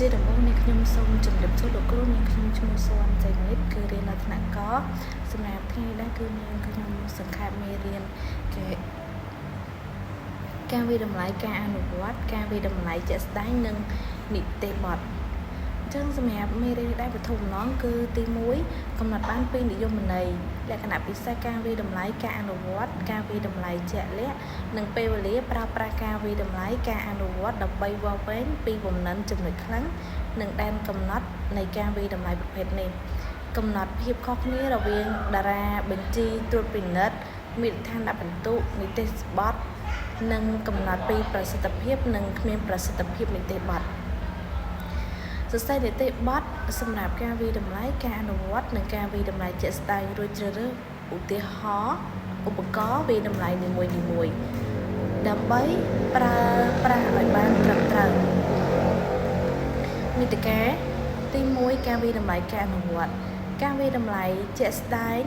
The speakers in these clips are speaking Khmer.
ជាដំបូងនេះខ្ញុំសូមជម្រាបសួរលោកគ្រូនាងខ្ញុំឈ្មោះសុវណ្ណចៃមិត្តគឺរៀននៅថ្នាក់កសម្រាប់ថ្ងៃនេះគឺនាងខ្ញុំសង្ខេបមេរៀនការវិតម្លៃការអនុវត្តការវិតម្លៃជាក់ស្ដែងនិងនីតិបទចឹងសម្រាប់មេរៀននេះដែរវត្ថុបំណងគឺទី1កំណត់បានពីនិយមន័យលក្ខណៈពិសេសការវិតម្លៃការអនុវត្តការវិតម្លៃជាក់លាក់និងពេលវេលាប្រើប្រាស់ការវិតម្លៃការអនុវត្តដើម្បីវាស់វែងពីបំណិនចំណុចខ្លាំងនិងដែនកំណត់នៃការវិតម្លៃប្រភេទនេះកំណត់ភាពខុសគ្នារវាងតារាបញ្ជីត្រួតពិនិត្យមាត្រដ្ឋានដាក់ពិន្ទុនីតិបទនិងកំណត់ពីប្រសិទ្ធភាពនិងគ្មានប្រសិទ្ធភាពនីតិបទសរសេរនីតិបទសម្រាប់ការវិតម្លៃការអនុវត្តនិងការវិតម្លៃជាក់ស្ដែងរួចជ្រើសរើសឧទាហរណ៍ឧបករណ៍វិតម្លៃនីមួយៗដើម្បីប្រើប្រាស់ឲ្យបានត្រឹមត្រូវនីតិកាទី1ការវិតម្លៃការអនុវត្តការវិតម្លៃជាក់ស្ដែង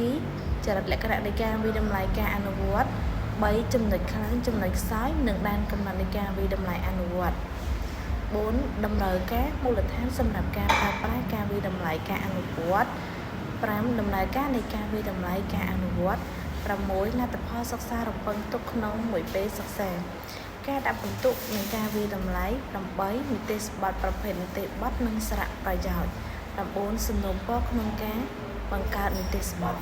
2ចរិតលក្ខណៈនៃការវិតម្លៃការអនុវត្ត3ចំណុចខ្លាំងចំណុចខ្សោយនិងដែនកំណត់នៃការវិតម្លៃអនុវត្ត4តម្រូវការមូលដ្ឋានសម្រាប់ការប្រើប្រាស់ការវិតម្លៃការអនុវត្ត5ដំណើរការនៃការវិតម្លៃការអនុវត្ត6លទ្ធផលសិក្សារំពឹងទុកក្នុងមួយពេលសិក្សាការដាក់ពិន្ទុនៃការវិតម្លៃ8នីតិបទប្រភេទនីតិបទនិងសារៈប្រយោជន៍9សំណុំពរក្នុងការបង្កើតនីតិបទ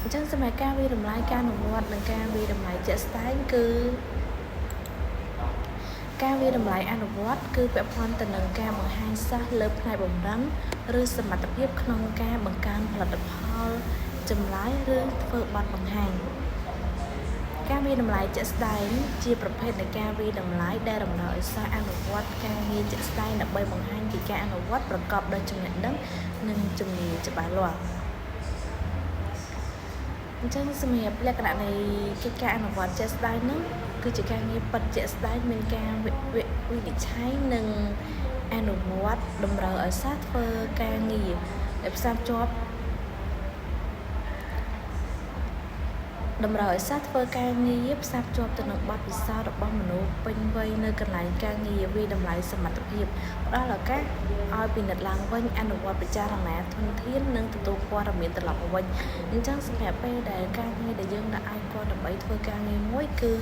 អញ្ចឹងសម្រាប់ការវិតម្លៃការអនុវត្តនិងការវិតម្លៃជាក់ស្ដែងគឺការវិតម្លៃអនុវត្តគឺពាក់ព័ន្ធទៅនឹងការបង្ហាញសិស្សលើផ្នែកបម្រឹងឬសមត្ថភាពក្នុងការបង្កើនផលិតផលចម្លើយឬធ្វើបទបង្ហាញការវិតម្លៃជាក់ស្ដែងជាប្រភេទនៃការវិតម្លៃដែលរំលឹកឲ្យសិស្សអនុវត្តការងារជាក់ស្ដែងដើម្បីបង្ហាញពីការអនុវត្តប្រកបដោយចំណេះដឹងនិងជំនាញច្បាស់លាស់អញ្ចឹងសម្រាប់លក្ខណៈនៃកិច្ចការអនុវត្តជាក់ស្ដែងនោះគឺជាការងារពិតជាក់ស្ដែងមានការវិនិច្ឆ័យនិងអនុវត្តតម្រូវឲ្យសិស្សធ្វើការងារដែលផ្សារភ្ជាប់តម្រូវឲ្យសិស្សធ្វើការងារផ្សារភ្ជាប់ទៅនឹងបទពិសោធន៍របស់មនុស្សពេញវ័យនៅកន្លែងការងារវិតម្លៃសមត្ថភាពផ្ដល់ឱកាសឲ្យពិនិត្យឡើងវិញអនុវត្តពិចារណាធនធាននិងទទួលព័ត៌មានត្រឡប់មកវិញអញ្ចឹងសម្រាប់ពេលដែលការងារដែលយើងដាក់ឲ្យគាត់ដើម្បីធ្វើការងារមួយគឺ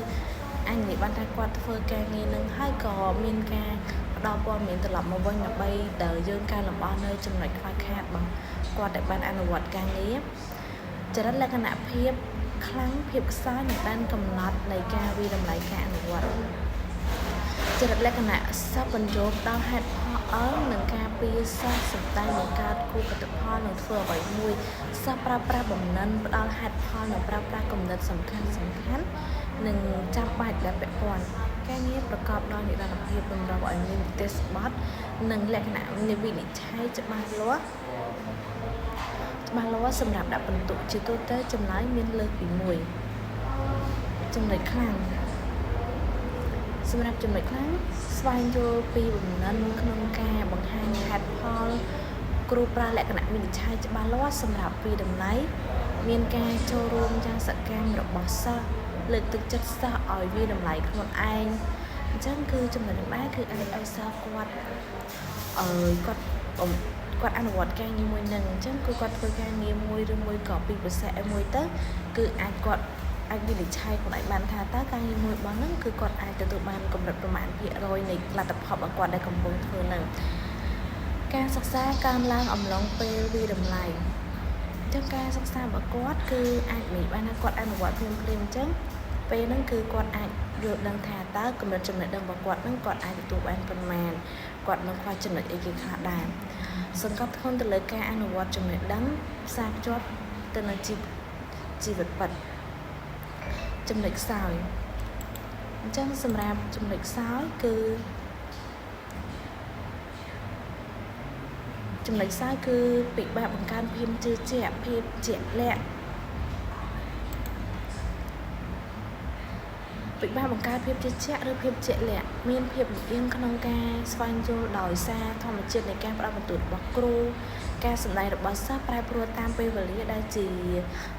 អញនិយាយបានថាគាត់ធ្វើការងារនឹងហើយក៏មានការផ្ដល់ព័ត៌មានត្រឡប់មកវិញដើម្បីដែលយើងកែលម្អនៅចំណុចខ្វះខាតរបស់គាត់ដែលបានអនុវត្តការងារចរិតលក្ខណៈភាពខ្លាំងភាពខ្សោយនិងដែនកំណត់នៃការវិតម្លៃការអនុវត្តចរិតលក្ខណៈសិស្សបញ្ចូលដល់ហេតុផលនិងការពារសិស្សសំដែងបង្កើតគោលកតផលនិងធ្វើអ្វីមួយសិស្សប្រើប្រាស់បំណិនផ្ដល់ហេតុផលនិងប្រើប្រាស់គំនិតសំខាន់និងចាំបាច់ដែលពាក់ព័ន្ធការងារប្រកបដោយនិរន្តរភាពតម្រូវឲ្យមាននីតិបទនិងលក្ខណៈនៃវិនិច្ឆ័យច្បាស់លាស់សម្រាប់ដាក់ពិន្ទុជាទូទៅចម្លើយមានលើសពី1ចំណុចខ្លាំងសម្រាប់ចំណុចខ្លាំងស្វែងយល់ពីបំណិនក្នុងការបង្ហាញហេតុផលគ្រូប្រើលក្ខណៈវិនិច្ឆ័យច្បាស់លាស់សម្រាប់វិតម្លៃមានការចូលរួមយ៉ាងសកម្មរបស់សិស្សលើកទឹកចិត្តសិស្សឲ្យវិតម្លៃខ្លួនឯងអញ្ចឹងគឺចំណុចនេះដែរគឺឲ្យសិស្សគាត់អនុវត្តការងារមួយនឹងអញ្ចឹងគឺគាត់ធ្វើការងារមួយឬមួយក៏ពីប្រសិទ្ធមួយទៅគឺគាត់អាចវិនិច្ឆ័យខ្លួនឯងបានថាតើការងារមួយរបស់ហ្នឹងគឺគាត់អាចទទួលបានកម្រិតប្រមាណភាគរយនៃលទ្ធផលរបស់គាត់ដែលកំពុងធ្វើហ្នឹងការសិក្សាកើនឡើងអំឡុងពេលវិតម្លៃអញ្ចឹងការសិក្សារបស់គាត់គឺអាចមានបានថាគាត់អនុវត្តភ្លាមអញ្ចឹងពេលហ្នឹងគឺគាត់អាចយល់ដឹងថាតើកម្រិតចំណេះដឹងរបស់គាត់ហ្នឹងគាត់អាចទទួលបានប៉ុន្មានគាត់នឹងខ្វះចំណុចអីគេខ្លះដែរសង្កត់ធ្ងន់ទៅលើការអនុវត្តចំណេះដឹងផ្សារភ្ជាប់ទៅនឹងជីវិតពិតចំណុចខ្សោយអញ្ចឹងសម្រាប់ចំណុចខ្សោយគឺចំណុចខ្សោយគឺពិបាកបង្កើនភាពជឿជាក់ភាពជាក់លាក់ពិបាកបង្កើតភាពជឿជាក់ឬភាពជាក់លាក់មានភាពលំអៀងក្នុងការស្វែងយល់ដោយសារធម្មជាតិនៃការផ្ដល់បន្ទូលរបស់គ្រូការសម្ដែងរបស់សិស្សប្រែប្រួលតាមពេលវេលាដែលជា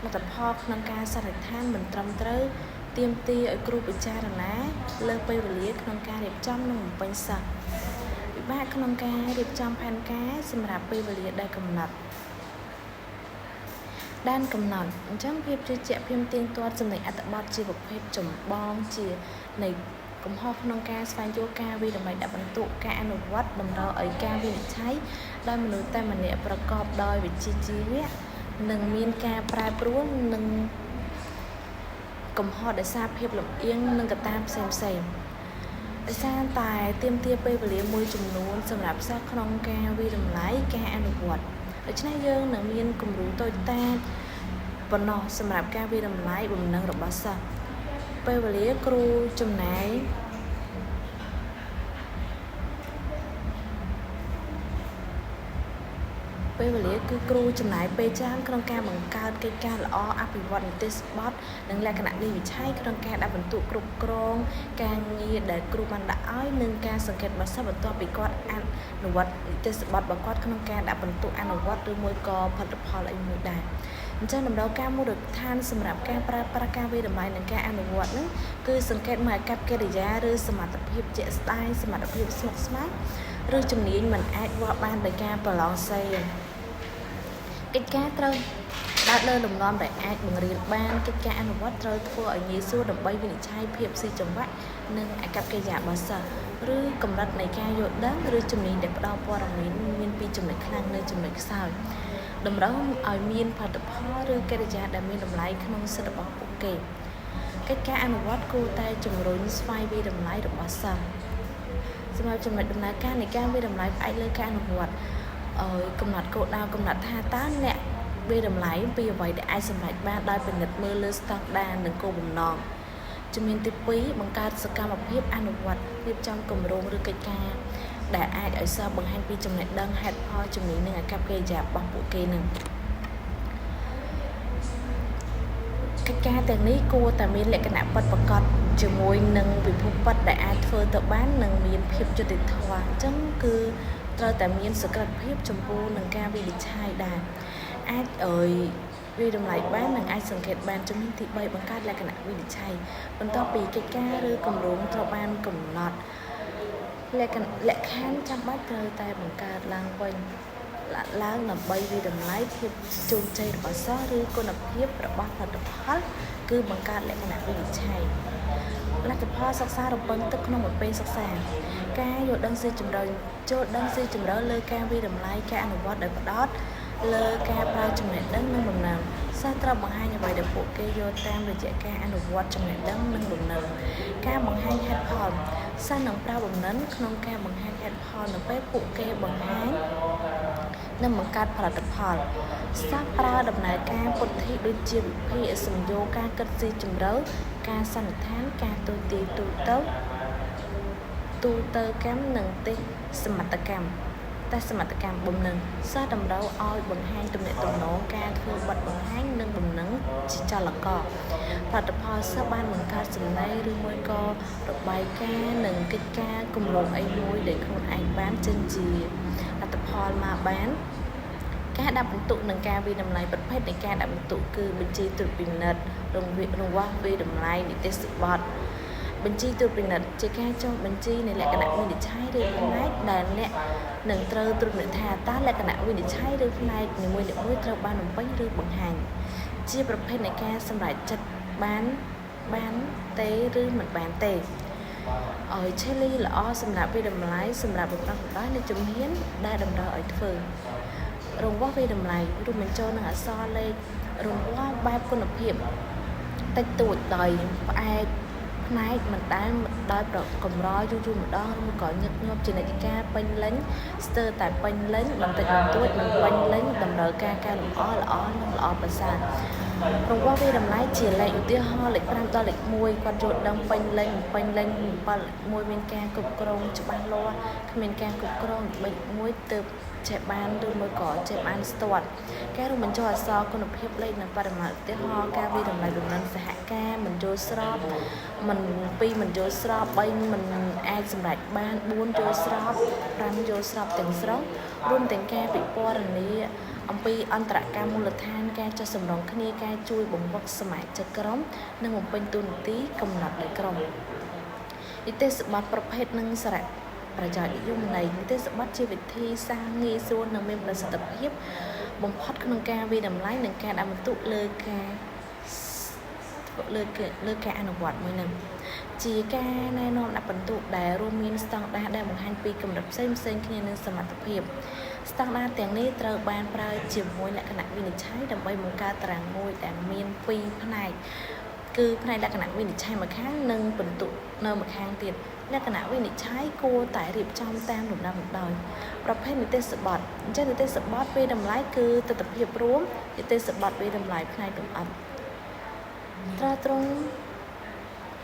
លទ្ធផលក្នុងការសន្និដ្ឋានមិនត្រឹមត្រូវ ទៀមទាឲ្យគ្រូពិចារណាលើពេលវេលាក្នុងការរៀបចំនិងបំពេញសិស្សពិបាកក្នុងការរៀបចំផែនការសម្រាប់ពេលវេលាដែលកំណត់ដែនកំណត់អញ្ចឹងភាពជឿជាក់ភាពទៀងទាត់ចំណេញអត្ថបទជាប្រភេទចម្បងជានៃកំហុសក្នុងការស្វែងយល់ការវិតម្លៃដាក់បន្ទុកការអនុវត្តតម្រូវឲ្យការវិនិច្ឆ័យដោយមនុស្សតែម្នាក់ប្រកបដោយវិជ្ជាជីវៈនិងមានការប្រែប្រួលនិងកំហុសដោយសារភាពលំអៀងនិងកត្តាផ្សេងដោយសារតែទាមទារពេលវេលាមួយចំនួនសម្រាប់សិស្សក្នុងការវិតម្លៃការអនុវត្តដូច្នេះយើងនឹងមានគំរូតូចតាចប៉ុណ្ណោះសម្រាប់ការវិតម្លៃបំណងរបស់សិស្សពេលវេលាគ្រូចំណាយពេលវេលាគឺគ្រូចំណាយពេលច្រើនក្នុងការបង្កើតកិច្ចការល្អអភិវឌ្ឍនីតិបទនិងលក្ខណៈវិនិច្ឆ័យក្នុងការដាក់បន្ទុកគ្រប់គ្រងការងារដែលគ្រូបានដាក់ឲ្យនិងការសង្កេតបើសិនបន្ទាប់ពីគាត់អនុវត្តនីតិបទរបស់គាត់ក្នុងការដាក់បន្ទុកអនុវត្តឬមួយក៏ផលិតផលអីមួយដែរអញ្ចឹងតម្រូវការមូលដ្ឋានសម្រាប់ការប្រើប្រាស់ការវិតម្លៃនិងការអនុវត្តហ្នឹងគឺសង្កេតមើលអាកប្បកិរិយាឬសមត្ថភាពជាក់ស្ដែងសមត្ថភាពស្មុគស្មាញឬជំនាញមិនអាចវាស់បានដោយការប្រឡងសេកិច្ចការត្រូវដើរលើលំនាំដែលអាចបង្រៀនបានកិច្ចការអនុវត្តត្រូវធ្វើឲ្យងាយស្រួលដើម្បីវិនិច្ឆ័យភាពស៊ីចង្វាក់និងអាកប្បកិរិយារបស់សិស្សឬកម្រិតនៃការយល់ដឹងឬជំនាញដែលផ្ដល់ព័ត៌មានពីចំណុចខ្លាំងនិងចំណុចខ្សោយតម្រូវឲ្យមានផលិតផលឬកិរិយាដែលមានតម្លៃក្នុងសិទ្ធិរបស់ពួកគេកិច្ចការអនុវត្តគួរតែជំរុញស្វ័យវិតម្លៃរបស់សិស្សសម្រាប់ចំណុចដំណើរការនៃការវិតម្លៃផ្អែកលើការអនុវត្តកំណត់គោលដៅកំណត់ថាតើអ្នកវិតម្លៃពីអ្វីដែលអាចសម្រេចបានដោយពិនិត្យមើលលើស្តង់ដារនិងគោលបំណងជំនាញទី2បង្កើតសកម្មភាពអនុវត្តរៀបចំគម្រោងឬកិច្ចការដែលអាចឲ្យសិស្សបង្ហាញពីចំណេះដឹងហេតុផលជំនាញនិងអាកប្បកិរិយារបស់ពួកគេនឹងកិច្ចការទាំងនេះគួរតែមានលក្ខណៈពិតប្រាកដជាមួយនឹងពិភពពិតដែលអាចធ្វើទៅបាននិងមានភាពយុត្តិធម៌អញ្ចឹងគឺត្រូវតែមានសកម្មភាពចំពោះនឹងការវិនិច្ឆ័យដែរអាចវិតម្លៃបាននិងអាចសង្កេតបានជំនាញទី3បង្កើតលក្ខណៈវិនិច្ឆ័យបន្ទាប់ពីកិច្ចការឬគម្រោងត្រូវបានកំណត់លក្ខខណ្ឌចាំបាច់ត្រូវតែបង្កើតឡើងវិញឡើងដើម្បីវិតម្លៃភាពជោគជ័យរបស់សិស្សឬគុណភាពរបស់ផលិតផលគឺបង្កើតលក្ខណៈវិនិច្ឆ័យលទ្ធផលសិក្សារំពឹងទុកក្នុងមួយពេលសិក្សាការយល់ដឹងស៊ីជម្រៅចូលដឹងស៊ីជម្រៅលើការវិតម្លៃការអនុវត្តដោយផ្ដោតលើការប្រើចំណេះដឹងនិងបំណងសិស្សត្រូវបង្ហាញអ្វីដែលពួកគេយល់តាមរយៈការអនុវត្តចំណេះដឹងនិងបំណងការបង្ហាញហេតុផលសិស្សនឹងប្រើបំណងក្នុងការបង្ហាញហេតុផលនៅពេលពួកគេបង្ហាញនិងបង្កើតផលិតផលសិស្សប្រើដំណើរការពុទ្ធិដូចជាវិភាគសំយោគការគិតស៊ីជម្រៅការសន្និដ្ឋានការទូទាយទូទៅកម្មនិងទេសសមត្ថកម្មបំណឹងសិស្សតម្រូវឲ្យបង្ហាញទំនាក់ទំនងការធ្វើបទបង្ហាញនិងបំណឹងជាចលករផលិតផលសិស្សបានបង្កើតសម្ដីឬមួយក៏របាយការណ៍និងកិច្ចការគម្រោងអីមួយដែលខ្លួនឯងបានចេញជាលទ្ធផលមកបានការដាក់បន្ទុកនិងការវិតម្លៃប្រភេទនៃការដាក់បន្ទុកគឺបញ្ជីត្រួតពិនិត្យរង្វាស់វិតម្លៃនីតិបទបញ្ជីត្រួតពិនិត្យជាការចុះបញ្ជីនៃលក្ខណៈវិនិច្ឆ័យឬផ្នែកដែលអ្នកនឹងត្រូវត្រួតពិនិត្យថាតើលក្ខណៈវិនិច្ឆ័យឬផ្នែកនីមួយៗត្រូវបានបំពេញឬបង្ហាញជាប្រភេទនៃការសម្រេចចិត្តបានទេឬមិនបានទេឲ្យឆេលីល្អសម្រាប់វិតម្លៃសម្រាប់បំរើនៃជំនាញដែលតម្រូវឲ្យធ្វើរង្វាស់វិតម្លៃរួមបញ្ចូលនឹងអក្សរលេខរង្វាស់បែបគុណភាពតិចតួចដោយផ្អែកផ្នែកមិនដែលដោយកម្រយូរម្ដងឬក៏ញឹកញាប់ជានិច្ចការពេញលេញស្ទើរតែពេញលេញបន្តិចបន្តួចមិនពេញលេញតម្រូវការកែលម្អល្អនិងល្អប្រសើររង្វាស់វិតម្លៃជាលេខឧទាហរណ៍លេខ5ដល់លេខ1គាត់យល់ដឹងពេញលេញ7លេខ1មានការគ្រប់គ្រងច្បាស់លាស់គ្មានការគ្រប់គ្រងលេខ1ទើប ចេះបានឬមួយក៏ចេះបានស្ទាត់ការរួមបញ្ចូលអក្សរគុណភាពលេខនិងបរិមាណឧទាហរណ៍ការវិតម្លៃដំណឹងសហការមិនយល់ស្របមិន2មិនយល់ស្រប3មិនអាចសម្រេចបាន4យល់ស្រប5យល់ស្របទាំងស្រុងរួមទាំងការពិពណ៌នាអំពីអន្តរកម្មមូលដ្ឋានការចុះសម្រុងគ្នាការជួយបង្វឹកសមាជិកក្រុមនិងបំពេញតួនាទីកំណត់នៃក្រុមនីតិសម្បត្តិប្រភេទនិងសារៈប្រយោជន៍និយមនៃនីតិសម្បត្តិជាវិធីសាស្ត្រងាយស្រួលនិងមានប្រសិទ្ធភាពបំផុតក្នុងការវិតម្លៃនិងការដាក់បន្ទុកលើការអនុវត្តមួយនឹងជាការណែនាំដាក់បន្ទុកដែលរួមមានស្តង់ដារដែលបង្ហាញពីកម្រិតផ្សេងៗគ្នានិងសមត្ថភាពស្តង់ដារទាំងនេះត្រូវបានប្រើជាមួយលក្ខណៈវិនិច្ឆ័យដើម្បីបង្កើតតារាងមួយដែលមាន2ផ្នែកគឺផ្នែកលក្ខណៈវិនិច្ឆ័យម្ខាងនិងបន្ទុកនៅម្ខាងទៀតលក្ខណៈវិនិច្ឆ័យគួរតែរៀបចំតាមលំដាប់លំដោយប្រភេទនីតិសម្បត្តិអញ្ចឹងនីតិសម្បត្តិវាតម្លៃគឺទស្សនវិជ្ជារួមនីតិសម្បត្តិវាតម្លៃផ្នែកលម្អិតត្រាត្រង់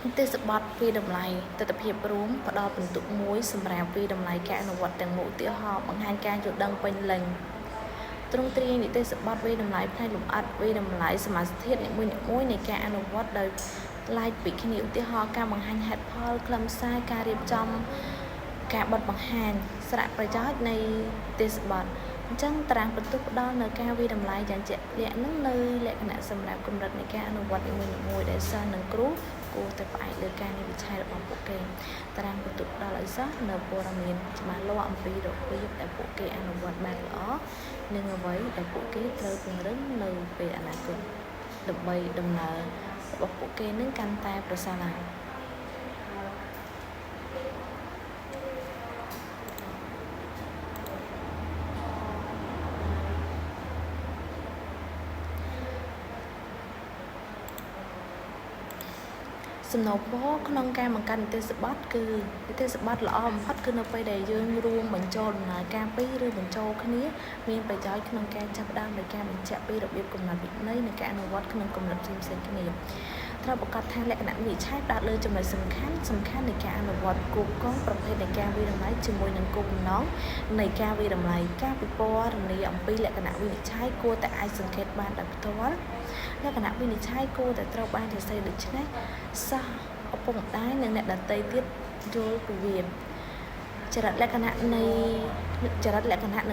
នីតិសម្បត្តិវាតម្លៃទស្សនវិជ្ជារួមផ្ដល់បន្ទុកមួយសម្រាប់វាតម្លៃការអនុវត្តទាំងមូលឧទាហរណ៍បង្ហាញការយល់ដឹងពេញលេញទ្រង់ទ្រាយនីតិសម្បត្តិវាតម្លៃផ្នែកលម្អិតវាតម្លៃសមាសធាតុនីមួយៗនៃការអនុវត្តដោយឡែកពីគ្នាឧទាហរណ៍ការបង្ហាញហេតុផលខ្លឹមសារការរៀបចំការបិទបង្ហាញសារៈប្រយោជន៍នៃទេសបទអញ្ចឹងតារាងបន្ទុកផ្ដល់នៅការវិតម្លៃយ៉ាងជាក់លាក់នឹងនៅលក្ខណៈសម្រាប់កម្រិតនៃការអនុវត្តនីមួយៗដែលសិស្សនិងគ្រូគួរតែផ្អែកលើការវិនិច្ឆ័យរបស់ពួកគេតារាងបន្ទុកផ្ដល់ឲ្យសិស្សនៅព័ត៌មានច្បាស់លាស់អំពីរបៀបដែលពួកគេអនុវត្តបានល្អនិងអ្វីដែលពួកគេត្រូវពង្រឹងនៅពេលអនាគតដើម្បីដំណើររបស់ពួកគេនឹងកាន់តែប្រសើរឡើង សំណពរក្នុងការបង្កើតនីតិសម្បត្តិគឺនីតិសម្បត្តិល្អបំផុតគឺនៅពេលដែលយើងរួមបញ្ចូលដំណើរការពីរឬបញ្ចូលគ្នាមានប្រយោជន៍ក្នុងការចាប់ផ្ដើមនៃការបញ្ជាក់ពីរបៀបកំណត់វិន័យនិងការអនុវត្តក្នុងកម្រិតផ្សេងៗគ្នាត្រូវប្រកាសថាលក្ខណៈវិនិច្ឆ័យផ្ដោតលើចំណុចសំខាន់នៃការអនុវត្តគោលគោលប្រភេទនៃការវិតម្លៃជាមួយនឹងគោលបំណងនៃការវិតម្លៃការពិពណ៌នាអំពីលក្ខណៈវិនិច្ឆ័យគួរតែអាចសង្កេតបានដោយផ្ទាល់លក្ខណៈវិនិច្ឆ័យគួរតែត្រូវបានសរសេរដូច្នេះសិស្សឪពុកម្ដាយនិងអ្នកដទៃទៀតយល់ពីវាចរិតលក្ខណៈនិ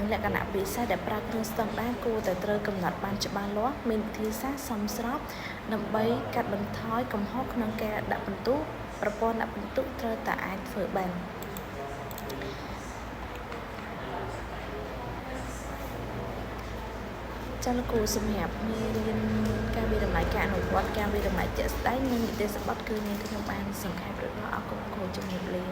ងលក្ខណៈពិសេសដែលប្រើគ្រឿងស្តង់ដារគួរតែត្រូវកំណត់បានច្បាស់លាស់មានវិធីសាស្ត្រសមស្របដើម្បីកាត់បន្ថយកំហុសក្នុងការដាក់បន្ទុកប្រព័ន្ធដាក់បន្ទុកត្រូវតែអាចធ្វើបានចាលោកគ្រូសម្រាប់មេរៀនការវិតម្លៃការអនុវត្តការវិតម្លៃជាក់ស្ដែងនិងនីតិសម្បត្តិគឺមានខ្ញុំបានសង្ខេបរួចរាល់អរគុណគ្រូជំរាបលា